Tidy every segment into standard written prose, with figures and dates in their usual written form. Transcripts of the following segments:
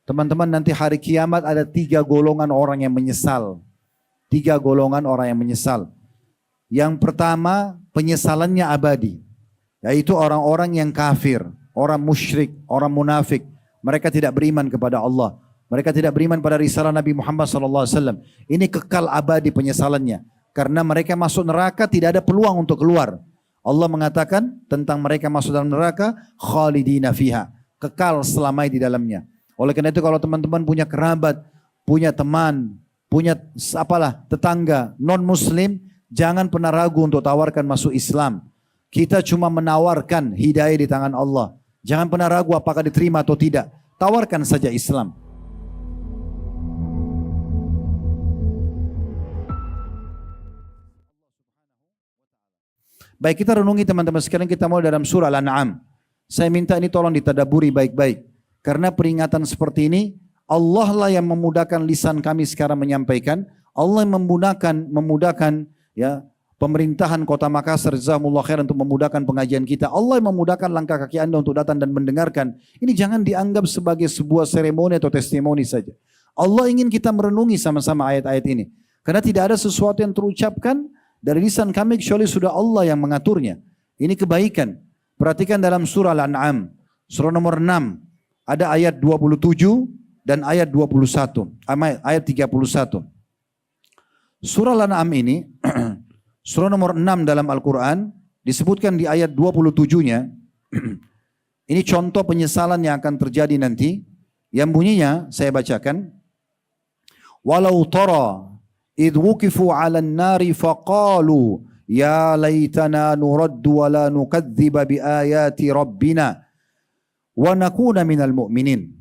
Teman-teman, nanti hari kiamat ada 3 golongan orang yang menyesal. 3 golongan orang yang menyesal. Yang pertama, penyesalannya abadi. Yaitu orang-orang yang kafir, orang musyrik, orang munafik. Mereka tidak beriman kepada Allah. Mereka tidak beriman pada risalah Nabi Muhammad SAW. Ini kekal abadi penyesalannya. Karena mereka masuk neraka tidak ada peluang untuk keluar. Allah mengatakan tentang mereka masuk dalam neraka, khalidina fiha. Kekal selamanya di dalamnya. Oleh karena itu kalau teman-teman punya kerabat, punya teman, punya tetangga non-muslim, jangan pernah ragu untuk tawarkan masuk Islam. Kita cuma menawarkan hidayah di tangan Allah. Jangan pernah ragu apakah diterima atau tidak. Tawarkan saja Islam. Baik, kita renungi teman-teman sekalian, kita mulai dalam surah Al-An'am. Saya minta ini tolong ditadaburi baik-baik. Karena peringatan seperti ini, Allah lah yang memudahkan lisan kami sekarang menyampaikan. Allah yang memudahkan ya pemerintahan Kota Makassar, jazakumullah khair, untuk memudahkan pengajian kita. Allah yang memudahkan langkah kaki Anda untuk datang dan mendengarkan. Ini jangan dianggap sebagai sebuah seremoni atau testimoni saja. Allah ingin kita merenungi sama-sama ayat-ayat ini. Karena tidak ada sesuatu yang terucapkan dari lisan kami kecuali sudah Allah yang mengaturnya. Ini kebaikan. Perhatikan dalam surah Al-An'am, surah nomor 6. Ada ayat 27 dan ayat 21, ayat 31. Surah Al-An'am ini, surah nomor 6 dalam Al-Quran, disebutkan di ayat 27-nya, ini contoh penyesalan yang akan terjadi nanti, yang bunyinya, saya bacakan, walau tara idh wukifu 'alan nari faqalu ya laitana nuraddu wa la nukadziba bi ayati rabbina wa nakuna minal mu'minin.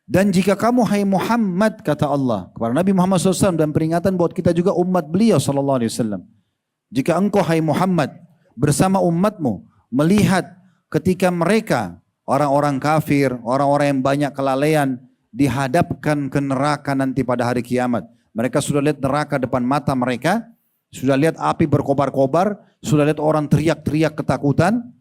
Dan jika kamu hai Muhammad, kata Allah kepada Nabi Muhammad SAW, dan peringatan buat kita juga umat beliau SAW. Jika engkau hai Muhammad bersama umatmu melihat ketika mereka orang-orang kafir, orang-orang yang banyak kelalaian dihadapkan ke neraka nanti pada hari kiamat. Mereka sudah lihat neraka depan mata mereka, sudah lihat api berkobar-kobar, sudah lihat orang teriak-teriak ketakutan.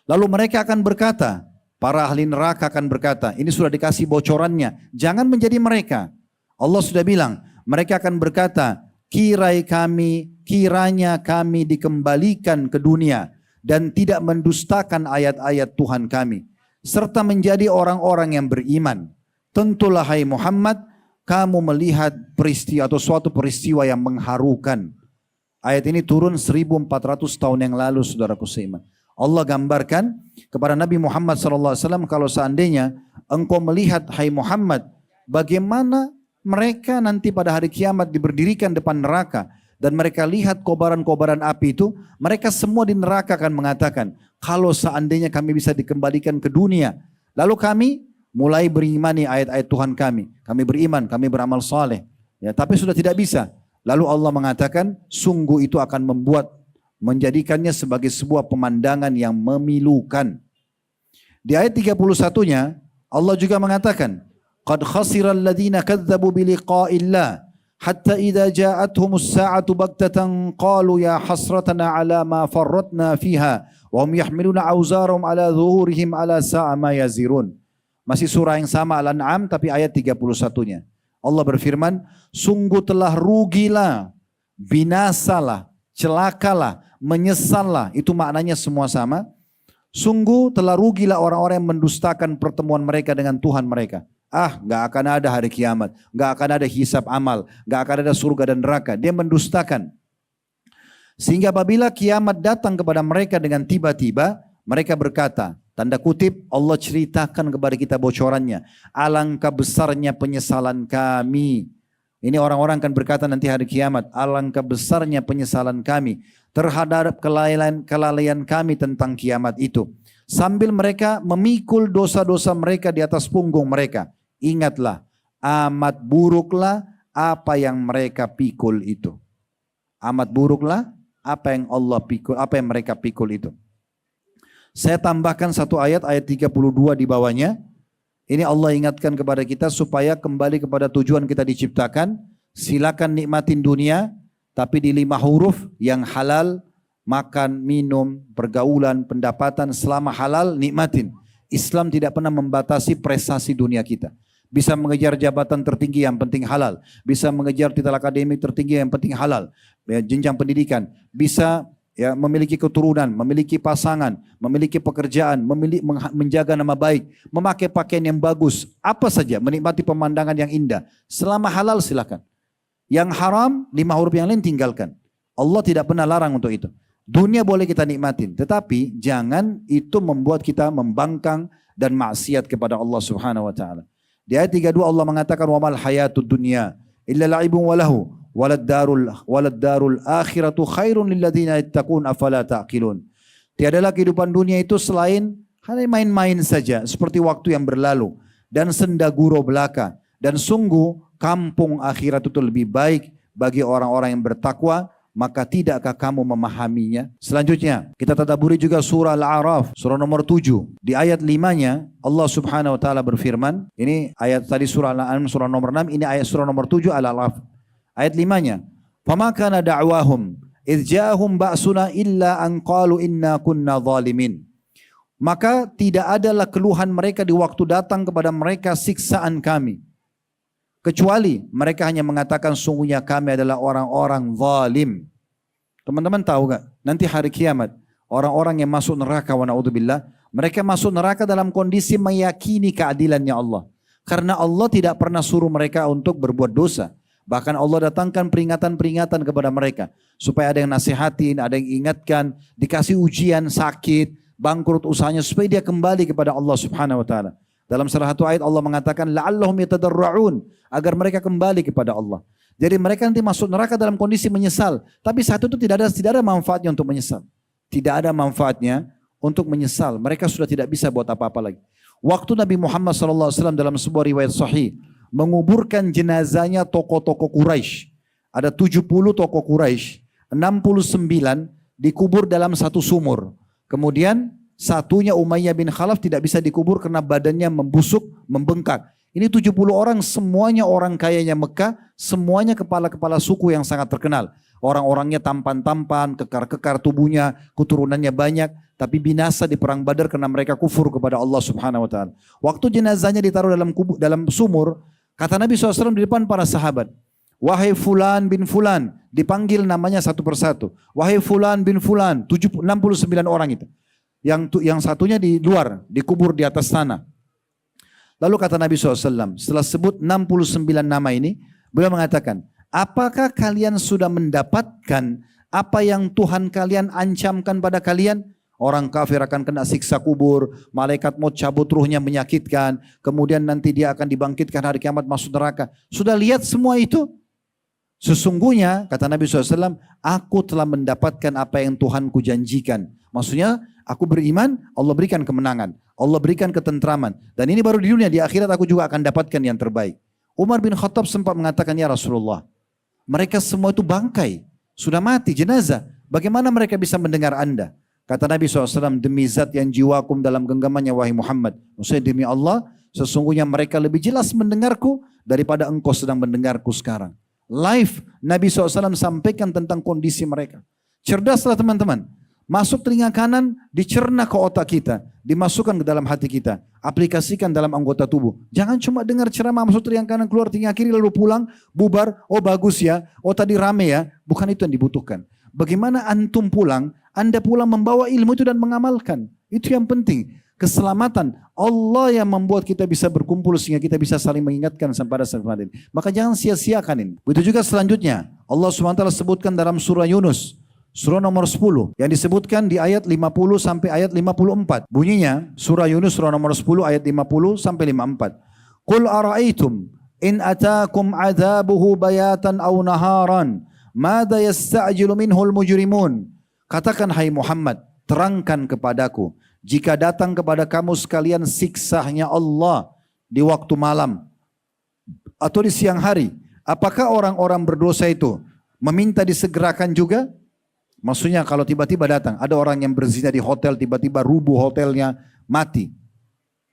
Lalu mereka akan berkata, para ahli neraka akan berkata, ini sudah dikasih bocorannya, jangan menjadi mereka. Allah sudah bilang, mereka akan berkata, kiranya kami dikembalikan ke dunia dan tidak mendustakan ayat-ayat Tuhan kami, serta menjadi orang-orang yang beriman. Tentulah hai Muhammad, kamu melihat peristiwa atau suatu peristiwa yang mengharukan. Ayat ini turun 1400 tahun yang lalu, saudaraku seiman. Allah gambarkan kepada Nabi Muhammad SAW, kalau seandainya engkau melihat hai Muhammad, bagaimana mereka nanti pada hari kiamat diberdirikan depan neraka, dan mereka lihat kobaran-kobaran api itu, mereka semua di neraka akan mengatakan, kalau seandainya kami bisa dikembalikan ke dunia, lalu kami mulai berimani ayat-ayat Tuhan kami beriman, kami beramal saleh. Ya, tapi sudah tidak bisa. Lalu Allah mengatakan, sungguh itu akan menjadikannya sebagai sebuah pemandangan yang memilukan. Di ayat 31-nya Allah juga mengatakan, qad khasiral ladzina kadzdzabu biliqa'illah hatta idza ja'atuhumus sa'atu baghtatan qalu ya hasratana ala ma farratna fiha wa hum yahmiluna awzarahum ala dhuhurihim ala sa'a ma yazirun. Masih surah yang sama Al-An'am tapi ayat 31-nya. Allah berfirman, sungguh telah rugilah, binasalah, celakalah, menyesallah, itu maknanya semua sama. Sungguh telah rugilah orang-orang yang mendustakan pertemuan mereka dengan Tuhan mereka. Gak akan ada hari kiamat, gak akan ada hisab amal, gak akan ada surga dan neraka. Dia mendustakan. Sehingga apabila kiamat datang kepada mereka dengan tiba-tiba, mereka berkata, tanda kutip, Allah ceritakan kepada kita bocorannya, alangkah besarnya penyesalan kami. Ini orang-orang akan berkata nanti hari kiamat, alangkah besarnya penyesalan kami terhadap kelalaian kami tentang kiamat itu. Sambil mereka memikul dosa-dosa mereka di atas punggung mereka. Ingatlah, amat buruklah apa yang mereka pikul itu. Amat buruklah apa yang Allah pikul, apa yang mereka pikul itu. Saya tambahkan satu ayat 32 di bawahnya. Ini Allah ingatkan kepada kita supaya kembali kepada tujuan kita diciptakan. Silakan nikmatin dunia, tapi di 5 huruf yang halal, makan, minum, pergaulan, pendapatan selama halal nikmatin. Islam tidak pernah membatasi prestasi dunia kita. Bisa mengejar jabatan tertinggi yang penting halal. Bisa mengejar titel akademik tertinggi yang penting halal. Ya, jenjang pendidikan. Bisa ya, memiliki keturunan, memiliki pasangan, memiliki pekerjaan, menjaga nama baik, memakai pakaian yang bagus, apa saja, menikmati pemandangan yang indah. Selama halal silakan. Yang haram, 5 huruf yang lain tinggalkan. Allah tidak pernah larang untuk itu. Dunia boleh kita nikmatin, tetapi jangan itu membuat kita membangkang dan maksiat kepada Allah Subhanahu wa taala. Di ayat 32 Allah mengatakan wa mal hayatud dunya illa la'ibun wa lahu walad darul akhiratu khairun lil ladzina yattaqun afala ta'qilun. Tiadalah kehidupan dunia itu selain hanya main-main saja seperti waktu yang berlalu dan senda gurau belaka, dan sungguh kampung akhirat itu lebih baik bagi orang-orang yang bertakwa. Maka tidakkah kamu memahaminya? Selanjutnya kita tadabburi juga surah Al-A'raf, surah nomor 7. Di ayat 5-nya Allah Subhanahu wa taala berfirman, ini ayat tadi surah Al-An'am surah nomor 6, ini ayat surah nomor 7 Al-A'raf. Ayat 5-nya, "Fama kana da'wahum idz ja'ahum ba'suna illa an qalu inna kunna zalimin." Maka tidak adalah keluhan mereka di waktu datang kepada mereka siksaan kami, kecuali mereka hanya mengatakan sungguhnya kami adalah orang-orang zalim. Teman-teman tahu gak? Nanti hari kiamat, orang-orang yang masuk neraka, wa na'udzubillah, mereka masuk neraka dalam kondisi meyakini keadilannya Allah. Karena Allah tidak pernah suruh mereka untuk berbuat dosa. Bahkan Allah datangkan peringatan-peringatan kepada mereka. Supaya ada yang nasihatin, ada yang ingatkan, dikasih ujian, sakit, bangkrut usahanya, supaya dia kembali kepada Allah Subhanahu wa taala. Dalam salah satu ayat Allah mengatakan la'allahum yatadarra'un, agar mereka kembali kepada Allah. Jadi mereka nanti masuk neraka dalam kondisi menyesal, tapi saat itu tidak ada manfaatnya untuk menyesal. Tidak ada manfaatnya untuk menyesal. Mereka sudah tidak bisa buat apa-apa lagi. Waktu Nabi Muhammad SAW dalam sebuah riwayat sahih menguburkan jenazahnya tokoh-tokoh Quraisy. Ada 70 tokoh Quraisy, 69 dikubur dalam satu sumur. Kemudian satunya Umayyah bin Khalaf tidak bisa dikubur karena badannya membusuk, membengkak. Ini 70 orang, semuanya orang kayanya Mekah, semuanya kepala-kepala suku yang sangat terkenal. Orang-orangnya tampan-tampan, kekar-kekar tubuhnya, keturunannya banyak, tapi binasa di perang Badar karena mereka kufur kepada Allah Subhanahu wa taala. Waktu jenazahnya ditaruh dalam sumur, kata Nabi SAW di depan para sahabat, "Wahai fulan bin fulan," dipanggil namanya satu persatu. "Wahai fulan bin fulan," 69 orang itu. Yang satunya di luar, dikubur di atas tanah. Lalu kata Nabi SAW, setelah sebut 69 nama ini, beliau mengatakan, apakah kalian sudah mendapatkan apa yang Tuhan kalian ancamkan pada kalian? Orang kafir akan kena siksa kubur, malaikat maut cabut ruhnya menyakitkan, kemudian nanti dia akan dibangkitkan hari kiamat masuk neraka. Sudah lihat semua itu? Sesungguhnya, kata Nabi SAW, aku telah mendapatkan apa yang Tuhanku janjikan. Maksudnya, aku beriman, Allah berikan kemenangan. Allah berikan ketentraman. Dan ini baru di dunia, di akhirat aku juga akan dapatkan yang terbaik. Umar bin Khattab sempat mengatakan, ya Rasulullah, mereka semua itu bangkai, sudah mati, jenazah. Bagaimana mereka bisa mendengar Anda? Kata Nabi SAW, demi zat yang jiwakum dalam genggamannya wahai Muhammad. Maksudnya demi Allah, sesungguhnya mereka lebih jelas mendengarku daripada engkau sedang mendengarku sekarang. Live Nabi SAW sampaikan tentang kondisi mereka. Cerdaslah teman-teman. Masuk telinga kanan, dicerna ke otak kita, dimasukkan ke dalam hati kita, aplikasikan dalam anggota tubuh. Jangan cuma dengar ceramah masuk telinga kanan, keluar telinga kiri lalu pulang, bubar, oh bagus ya, oh tadi rame ya. Bukan itu yang dibutuhkan. Bagaimana antum pulang, Anda pulang membawa ilmu itu dan mengamalkan. Itu yang penting. Keselamatan Allah yang membuat kita bisa berkumpul sehingga kita bisa saling mengingatkan pada saat ini. Maka jangan sia-siakan ini. Begitu juga selanjutnya, Allah SWT sebutkan dalam surah Yunus, surah nomor 10 yang disebutkan di ayat 50 sampai ayat 54. Bunyinya surah Yunus surah nomor 10 ayat 50 sampai 54. Qul ara'aitum in atakum adzabuhu bayatan aw naharan madza yasta'jilu minhul mujrimun. Katakan hai Muhammad, terangkan kepadaku jika datang kepada kamu sekalian siksanya Allah di waktu malam atau di siang hari, apakah orang-orang berdosa itu meminta disegerakan juga? Maksudnya kalau tiba-tiba datang, ada orang yang berzina di hotel, tiba-tiba rubuh hotelnya, mati.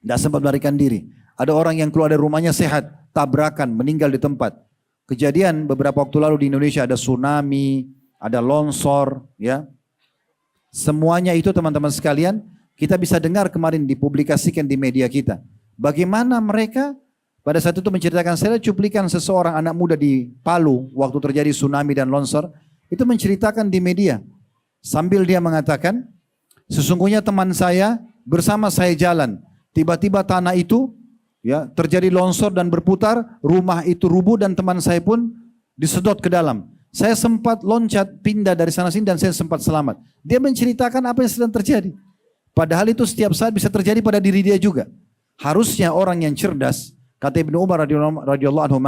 Tidak sempat melarikan diri. Ada orang yang keluar dari rumahnya sehat, tabrakan, meninggal di tempat. Kejadian beberapa waktu lalu di Indonesia ada tsunami, ada longsor, ya. Semuanya itu teman-teman sekalian Kita bisa dengar kemarin dipublikasikan di media kita. Bagaimana mereka pada saat itu menceritakan, saya cuplikan seseorang anak muda di Palu waktu terjadi tsunami dan longsor. Itu menceritakan di media. Sambil dia mengatakan, sesungguhnya teman saya bersama saya jalan. Tiba-tiba tanah itu ya terjadi longsor dan berputar, rumah itu rubuh dan teman saya pun disedot ke dalam. Saya sempat loncat, pindah dari sana sini dan saya sempat selamat. Dia menceritakan apa yang sedang terjadi. Padahal itu setiap saat bisa terjadi pada diri dia juga. Harusnya orang yang cerdas, kata Ibnu Umar radhiyallahu anhu,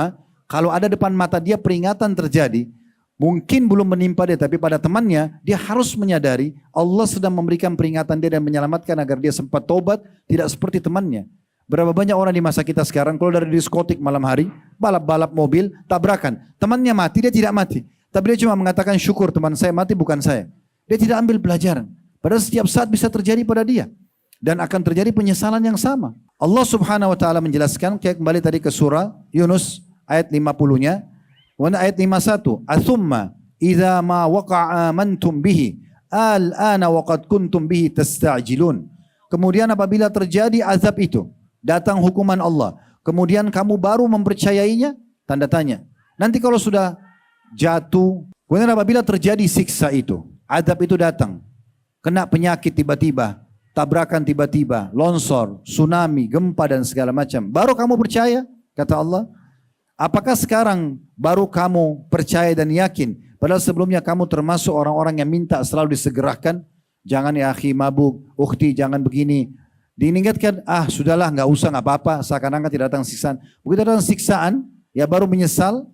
kalau ada depan mata dia peringatan terjadi, mungkin belum menimpa dia, tapi pada temannya, dia harus menyadari Allah sedang memberikan peringatan dia dan menyelamatkan agar dia sempat tobat, tidak seperti temannya. Berapa banyak orang di masa kita sekarang, kalau dari diskotik malam hari, balap-balap mobil, tabrakan. Temannya mati, dia tidak mati. Tapi dia cuma mengatakan syukur teman saya mati bukan saya. Dia tidak ambil pelajaran. Padahal setiap saat bisa terjadi pada dia. Dan akan terjadi penyesalan yang sama. Allah subhanahu wa ta'ala menjelaskan, kembali tadi ke surah Yunus ayat 50-nya. Ayat 51. Athumma idha ma waqa'a amantum bihi al-ana waqad kuntum bihi tasta'jilun. Kemudian apabila terjadi azab itu, datang hukuman Allah. Kemudian kamu baru mempercayainya? Tanda tanya. Nanti kalau sudah jatuh, kemudian apabila terjadi siksa itu, azab itu datang. Kena penyakit tiba-tiba, tabrakan tiba-tiba, longsor, tsunami, gempa dan segala macam. Baru kamu percaya, kata Allah. Apakah sekarang baru kamu percaya dan yakin? Padahal sebelumnya kamu termasuk orang-orang yang minta selalu disegerakan. Jangan ya akhi mabuk, ukhti jangan begini. Diingatkan, sudahlah nggak usah nggak apa-apa, seakan-akan tidak datang siksaan. Begitu datang siksaan, ya baru menyesal.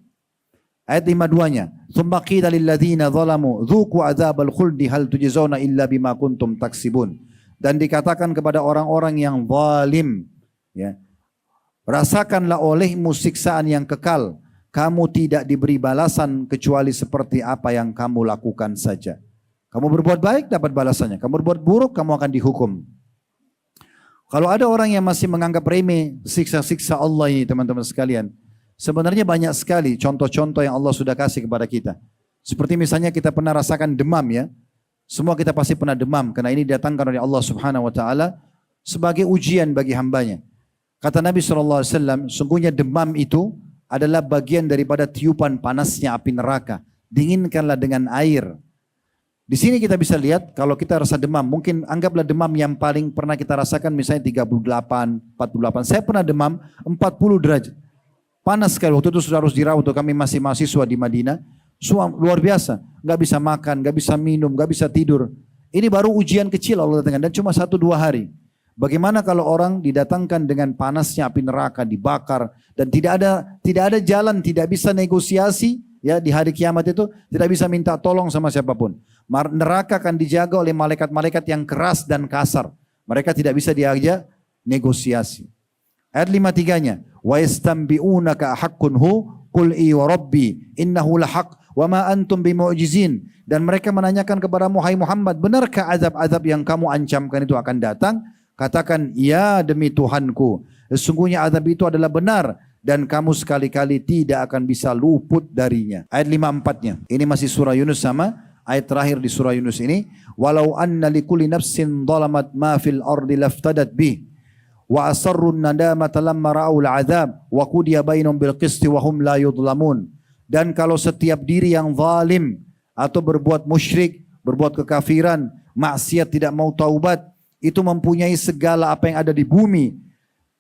Ayat 52-nya. Tsumma qila lil ladzina zalamu dzuqu adzabal khuldi hal tujzauna illa bima kuntum taksibun. Dan dikatakan kepada orang-orang yang zalim, ya, rasakanlah olehmu siksaan yang kekal. Kamu tidak diberi balasan kecuali seperti apa yang kamu lakukan saja. Kamu berbuat baik dapat balasannya. Kamu berbuat buruk kamu akan dihukum. Kalau ada orang yang masih menganggap remeh siksa-siksa Allah ini teman-teman sekalian. Sebenarnya banyak sekali contoh-contoh yang Allah sudah kasih kepada kita. Seperti misalnya kita pernah rasakan demam ya. Semua kita pasti pernah demam karena ini didatangkan oleh Allah Subhanahu wa taala sebagai ujian bagi hambanya. Kata Nabi SAW, sungguhnya demam itu adalah bagian daripada tiupan panasnya api neraka. Dinginkanlah dengan air. Di sini kita bisa lihat kalau kita rasa demam, mungkin anggaplah demam yang paling pernah kita rasakan misalnya 38, 48. Saya pernah demam 40 derajat. Panas sekali, waktu itu sudah harus dirawat, kami masih mahasiswa di Madinah. Luar biasa, nggak bisa makan, nggak bisa minum, nggak bisa tidur. Ini baru ujian kecil Allah datangkan dan cuma 1-2 hari. Bagaimana kalau orang didatangkan dengan panasnya api neraka, dibakar dan tidak ada jalan, tidak bisa negosiasi ya di hari kiamat itu, tidak bisa minta tolong sama siapapun. Neraka akan dijaga oleh malaikat-malaikat yang keras dan kasar. Mereka tidak bisa diajak negosiasi. Ayat 53-nya, wa yastambi'unaka haqqun hu qul i wa rabbi innahu lahaq wa ma antum bimu'jizin. Dan mereka menanyakan kepadamu, hai Muhammad, benarkah azab-azab yang kamu ancamkan itu akan datang? Katakan, ya demi Tuhanku, sesungguhnya azab itu adalah benar dan kamu sekali-kali tidak akan bisa luput darinya. Ayat 54-nya. Ini masih surah Yunus sama ayat terakhir di surah Yunus ini. Walau anna likulli nafsin dhalamat ma fil ardi laftadat bih wa asarrun nadamata lamma ra'ul azab wa qudiya bainahum bil qisti wa hum la yudlamun. Dan kalau setiap diri yang zalim atau berbuat musyrik, berbuat kekafiran, maksiat, tidak mau taubat, itu mempunyai segala apa yang ada di bumi,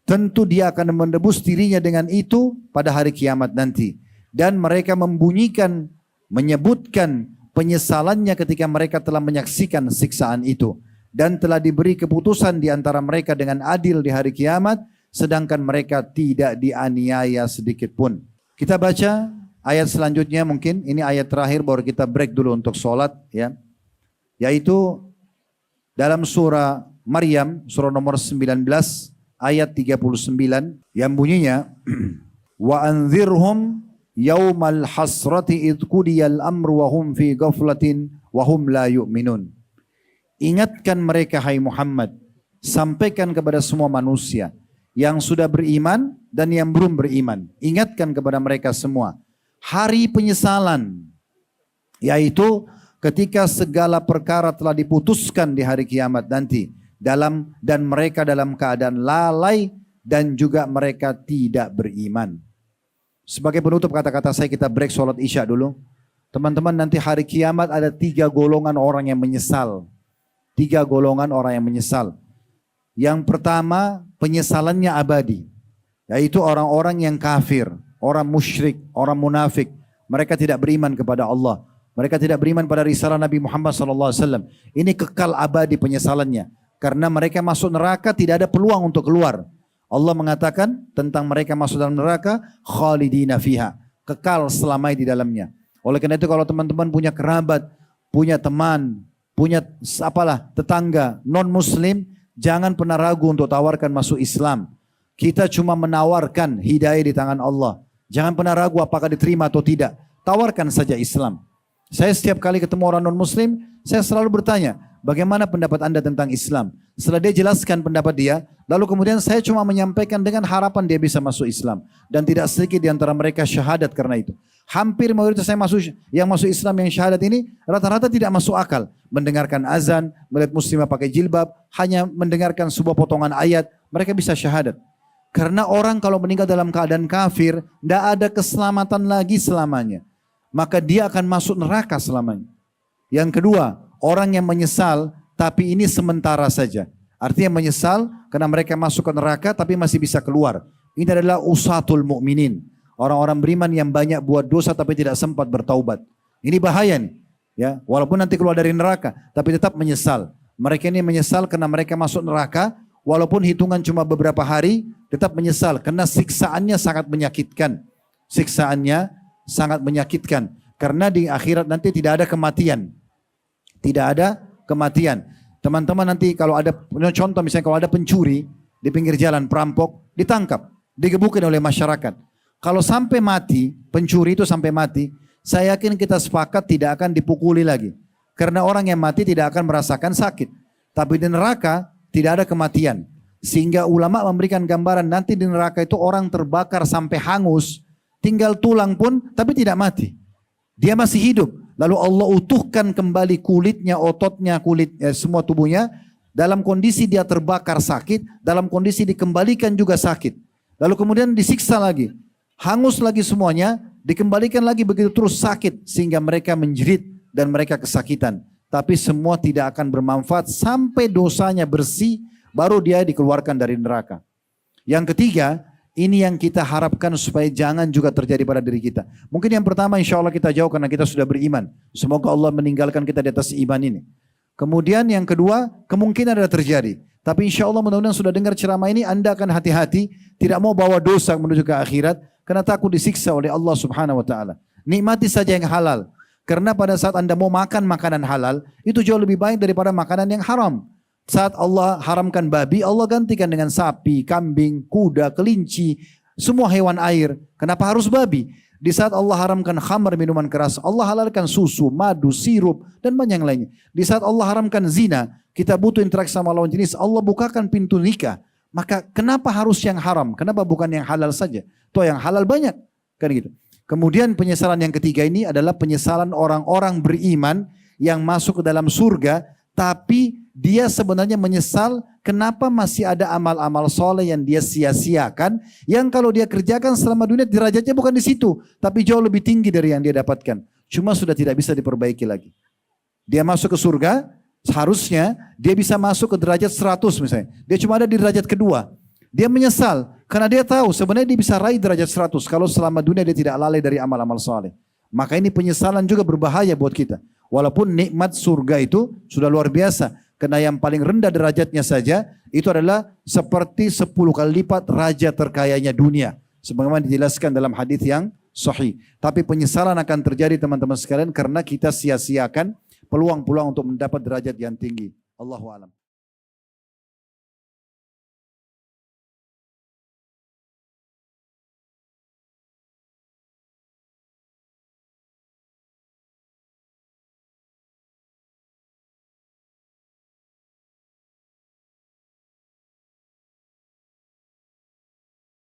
tentu dia akan menebus dirinya dengan itu pada hari kiamat nanti. Dan mereka membunyikan, menyebutkan penyesalannya ketika mereka telah menyaksikan siksaan itu. Dan telah diberi keputusan di antara mereka dengan adil di hari kiamat, sedangkan mereka tidak dianiaya sedikit pun. Kita baca ayat selanjutnya mungkin, ini ayat terakhir baru kita break dulu untuk sholat ya. Yaitu dalam surah Maryam, surah nomor 19 ayat 39 yang bunyinya wa anzirhum yaumal hasrati idh qudiyal amru wa hum fi ghaflatin wa hum la yu'minun. Ingatkan mereka hai Muhammad, sampaikan kepada semua manusia yang sudah beriman dan yang belum beriman. Ingatkan kepada mereka semua hari penyesalan, yaitu ketika segala perkara telah diputuskan di hari kiamat nanti dan mereka dalam keadaan lalai dan juga mereka tidak beriman. Sebagai penutup kata-kata saya, kita break sholat isya dulu. Teman-teman, nanti hari kiamat ada 3 golongan orang yang menyesal. 3 golongan orang yang menyesal. Yang pertama, penyesalannya abadi, yaitu orang-orang yang kafir, orang musyrik, orang munafik. Mereka tidak beriman kepada Allah. Mereka tidak beriman pada risalah Nabi Muhammad SAW. Ini kekal abadi penyesalannya. Karena mereka masuk neraka tidak ada peluang untuk keluar. Allah mengatakan tentang mereka masuk dalam neraka, khalidina fiha, kekal selamanya di dalamnya. Oleh karena itu kalau teman-teman punya kerabat, punya teman, punya tetangga non-muslim, jangan pernah ragu untuk tawarkan masuk Islam. Kita cuma menawarkan hidayah di tangan Allah. Jangan pernah ragu apakah diterima atau tidak. Tawarkan saja Islam. Saya setiap kali ketemu orang non-muslim, saya selalu bertanya, bagaimana pendapat Anda tentang Islam? Setelah dia jelaskan pendapat dia, lalu kemudian saya cuma menyampaikan dengan harapan dia bisa masuk Islam. Dan tidak sedikit di antara mereka syahadat karena itu. Hampir mayoritas yang masuk Islam yang syahadat ini, rata-rata tidak masuk akal. Mendengarkan azan, melihat muslimah pakai jilbab, hanya mendengarkan sebuah potongan ayat, mereka bisa syahadat. Karena orang kalau meninggal dalam keadaan kafir, tidak ada keselamatan lagi selamanya. Maka dia akan masuk neraka selamanya. Yang kedua, orang yang menyesal tapi ini sementara saja. Artinya menyesal karena mereka masuk ke neraka tapi masih bisa keluar. Ini adalah usatul mu'minin. Orang-orang beriman yang banyak buat dosa tapi tidak sempat bertaubat. Ini bahaya nih. Ya, walaupun nanti keluar dari neraka tapi tetap menyesal. Mereka ini menyesal karena mereka masuk neraka walaupun hitungan cuma beberapa hari, tetap menyesal karena siksaannya sangat menyakitkan. Siksaannya sangat menyakitkan karena di akhirat nanti tidak ada kematian. Tidak ada kematian. Teman-teman nanti kalau ada contoh misalnya kalau ada pencuri di pinggir jalan, perampok, ditangkap, digebukin oleh masyarakat. Kalau sampai mati, pencuri itu sampai mati, saya yakin kita sepakat tidak akan dipukuli lagi. Karena orang yang mati tidak akan merasakan sakit. Tapi di neraka tidak ada kematian. Sehingga ulama memberikan gambaran nanti di neraka itu orang terbakar sampai hangus, tinggal tulang pun tapi tidak mati. Dia masih hidup. Lalu Allah utuhkan kembali kulitnya, ototnya, semua tubuhnya. Dalam kondisi dia terbakar sakit, dalam kondisi dikembalikan juga sakit. Lalu kemudian disiksa lagi. Hangus lagi semuanya, dikembalikan lagi begitu terus sakit. Sehingga mereka menjerit dan mereka kesakitan. Tapi semua tidak akan bermanfaat sampai dosanya bersih, baru dia dikeluarkan dari neraka. Yang ketiga, ini yang kita harapkan supaya jangan juga terjadi pada diri kita. Mungkin yang pertama insya Allah kita jauh karena kita sudah beriman. Semoga Allah meninggalkan kita di atas iman ini. Kemudian yang kedua, kemungkinan ada terjadi. Tapi insya Allah mudah-mudahan sudah dengar ceramah ini, Anda akan hati-hati. Tidak mau bawa dosa menuju ke akhirat. Karena takut disiksa oleh Allah subhanahu wa ta'ala. Nikmati saja yang halal. Karena pada saat Anda mau makan makanan halal, itu jauh lebih baik daripada makanan yang haram. Saat Allah haramkan babi, Allah gantikan dengan sapi, kambing, kuda, kelinci, semua hewan air. Kenapa harus babi? Di saat Allah haramkan khamar, minuman keras, Allah halalkan susu, madu, sirup, dan banyak yang lainnya. Di saat Allah haramkan zina, kita butuh interaksi sama lawan jenis, Allah bukakan pintu nikah. Maka kenapa harus yang haram? Kenapa bukan yang halal saja? Toh yang halal banyak. Kan gitu. Kemudian penyesalan yang ketiga ini adalah penyesalan orang-orang beriman yang masuk ke dalam surga, tapi dia sebenarnya menyesal kenapa masih ada amal-amal soleh yang dia sia-siakan, yang kalau dia kerjakan selama dunia derajatnya bukan di situ, tapi jauh lebih tinggi dari yang dia dapatkan. Cuma sudah tidak bisa diperbaiki lagi. Dia masuk ke surga, seharusnya dia bisa masuk ke derajat 100 misalnya. Dia cuma ada di derajat kedua. Dia menyesal karena dia tahu sebenarnya dia bisa raih derajat 100 kalau selama dunia dia tidak lalai dari amal-amal soleh. Maka ini penyesalan juga berbahaya buat kita. Walaupun nikmat surga itu sudah luar biasa. Karena yang paling rendah derajatnya saja itu adalah seperti 10 kali lipat raja terkayanya dunia. Sebagaimana dijelaskan dalam hadis yang sahih. Tapi penyesalan akan terjadi teman-teman sekalian karena kita sia-siakan peluang-peluang untuk mendapat derajat yang tinggi. Allahu a'lam.